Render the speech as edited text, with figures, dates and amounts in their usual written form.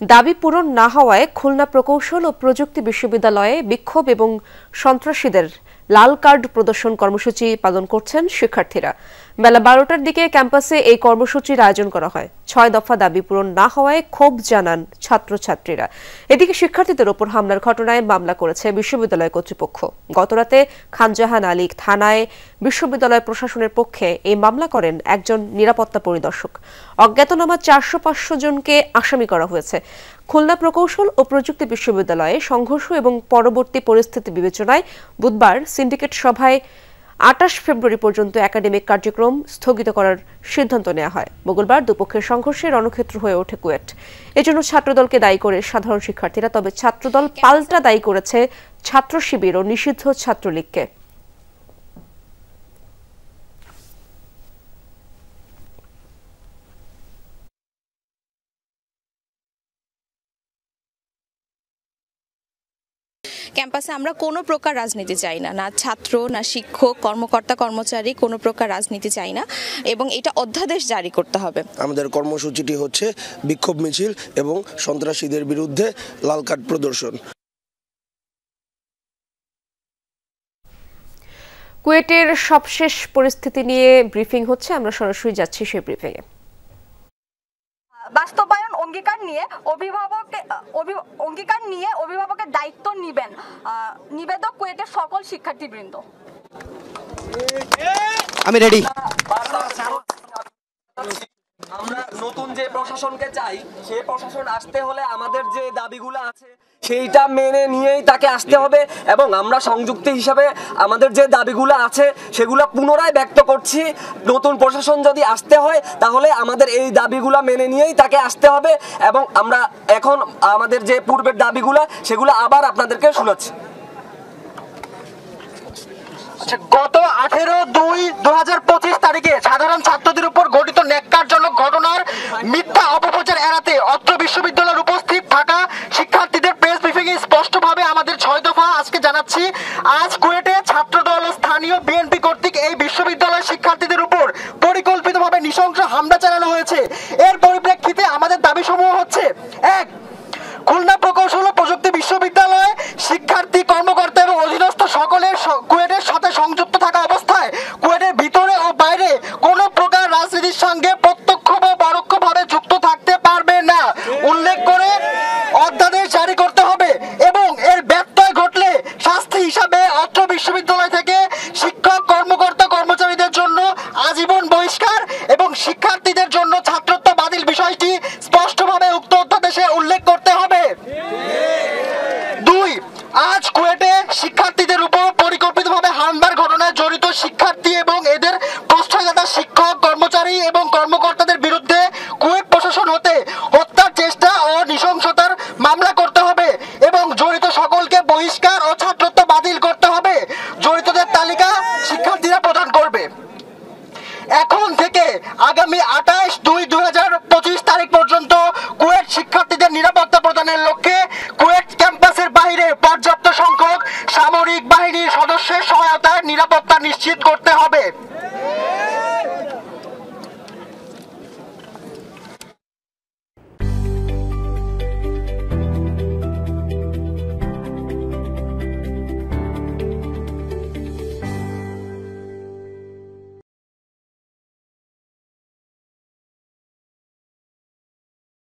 দাবি পূরণ না হওয়ায় খুলনা প্রকৌশল ও প্রযুক্তি বিশ্ববিদ্যালয়ে বিক্ষোভ এবং সন্ত্রাসীদের লাল কার্ড প্রদর্শন কর্মসূচি পালন করছেন শিক্ষার্থীরা। বেলা 12টার দিকে ক্যাম্পাসে এই কর্মসূচির আয়োজন করা হয়। 6 দফা দাবি পূরণ না হওয়ায় ক্ষোভ জানান ছাত্রছাত্রীরা। এদিকে শিক্ষার্থীদের ওপর হামলার ঘটনায় মামলা করেছে বিশ্ববিদ্যালয় কর্তৃপক্ষ। গতরাতে খানজাহান আলী থানায় বিশ্ববিদ্যালয় প্রশাসনের পক্ষে এই মামলা করেন একজন নিরাপত্তা পরিদর্শক। অজ্ঞাতনামা 400-500 জনকে আসামি করা হয়েছে। খুলনা প্রকৌশল ও প্রযুক্তি বিশ্ববিদ্যালয়ে সংঘর্ষ এবং পরবর্তী পরিস্থিতি বিবেচনায় বুধবার সিন্ডিকেট সভায় 28 ফেব্রুয়ারি পর্যন্ত একাডেমিক কার্যক্রম স্থগিত করার সিদ্ধান্ত নেওয়া হয়। মঙ্গলবার দুপক্ষের সংঘর্ষে রণক্ষেত্র হয়ে ওঠে কুয়েট। এজন্য ছাত্রদলকে দায়ী করে সাধারণ শিক্ষার্থীরা, তবে ছাত্রদল পাল্টা দায়ী করেছে ছাত্র শিবির ও নিষিদ্ধ ছাত্রলীগকে। ক্যাম্পাসে আমরা কোনো প্রকার রাজনীতি চাই না, না ছাত্র না শিক্ষক কর্মকর্তা কর্মচারী কোনো প্রকার রাজনীতি চাই না, এবং এটা অধ্যাদেশ জারি করতে হবে। আমাদের কর্মসূচিটি হচ্ছে বিক্ষোভ মিছিল এবং সন্ত্রাসীদের বিরুদ্ধে লাল কার্ড প্রদর্শন। কুয়েটের সবশেষ পরিস্থিতি নিয়ে ব্রিফিং হচ্ছে, আমরা সরাসরি যাচ্ছি সেই ব্রিফিংয়ে। বাস্তবায়ন অঙ্গীকার নিয়ে অভিভাবকের দায়িত্ব নেবেন নিবেদক কুয়েটের সকল শিক্ষার্থীবৃন্দ। আমি রেডি। আমরা নতুন যে প্রশাসনকে চাই, সেই প্রশাসন আসতে হলে আমাদের যে দাবিগুলো আছে সেইটা মেনে নিয়েই তাকে আসতে হবে, এবং আমরা সংযুক্তি হিসাবে আমাদের যে দাবিগুলো আছে সেগুলো পুনরায় ব্যক্ত করছি। নতুন প্রশাসন যদি আসতে হয় তাহলে আমাদের এই দাবিগুলো মেনে নিয়েই তাকে আসতে হবে, এবং আমরা এখন আমাদের যে পূর্বের দাবিগুলো সেগুলো আবার আপনাদেরকে শোনাচ্ছি। গত 18/2/2025 তারিখে সাধারণ ছাত্রদের উপর ঘটিত ন্যাক্কারজনক ঘটনার মিথ্যা অপপ্রচার এড়াতে অত্র বিশ্ববিদ্যালয়ের উপস্থিত থাকা শিক্ষার্থীদের প্রেস ব্রিফিংয়ে স্পষ্টভাবে আমাদের 6 দফা আজকে জানাচ্ছি। আজ কুয়েটে ছাত্রদল ও স্থানীয় বিএনপি কর্তৃক এই বিশ্ববিদ্যালয়ের শিক্ষার্থীদের উপর পরিকল্পিতভাবে নৃশংস হামলা চালানো হয়েছে। এর পরিপ্রেক্ষিতে আমাদের দাবিসমূহ হচ্ছে: 1. খুলনা প্রকৌশল ও প্রযুক্তি বিশ্ববিদ্যালয় শিক্ষার্থী, কর্মকর্তা এবং অধীনস্থ সকলের কুয়েটের সাথে সংযুক্ত থাকা অবস্থায় কুয়েটের ভিতরে ও বাইরে কোনো প্রকার রাজনীতির সঙ্গে প্রত্যক্ষ বা পরোক্ষভাবে যুক্ত থাকতে পারবে না উল্লেখ করে অধ্যাদেশ জারি করতে হবে, এবং এর ব্যত্যয় ঘটলে শাস্তি হিসাবে অত্র বিশ্ববিদ্যালয় থেকে শিক্ষক, কর্মকর্তা, কর্মচারীদের জন্য আজীবন বহিষ্কার এবং শিক্ষার্থীদের জন্য ছাত্রত্ব বাতিল বিষয়টি স্পষ্টভাবে উক্ত অধ্যাদেশে উল্লেখ করতে হবে। 2. আজ কুয়েটে শিক্ষার্থীদের উপর পরিকল্পিতভাবে হামলার ঘটনায় জড়িত শিক্ষার্থী এবং এদের প্রশ্রয়দাতা শিক্ষক, কর্মচারী এবং কর্মকর্তাদের বিরুদ্ধে কুয়েট প্রশাসন হতে হত্যার চেষ্টা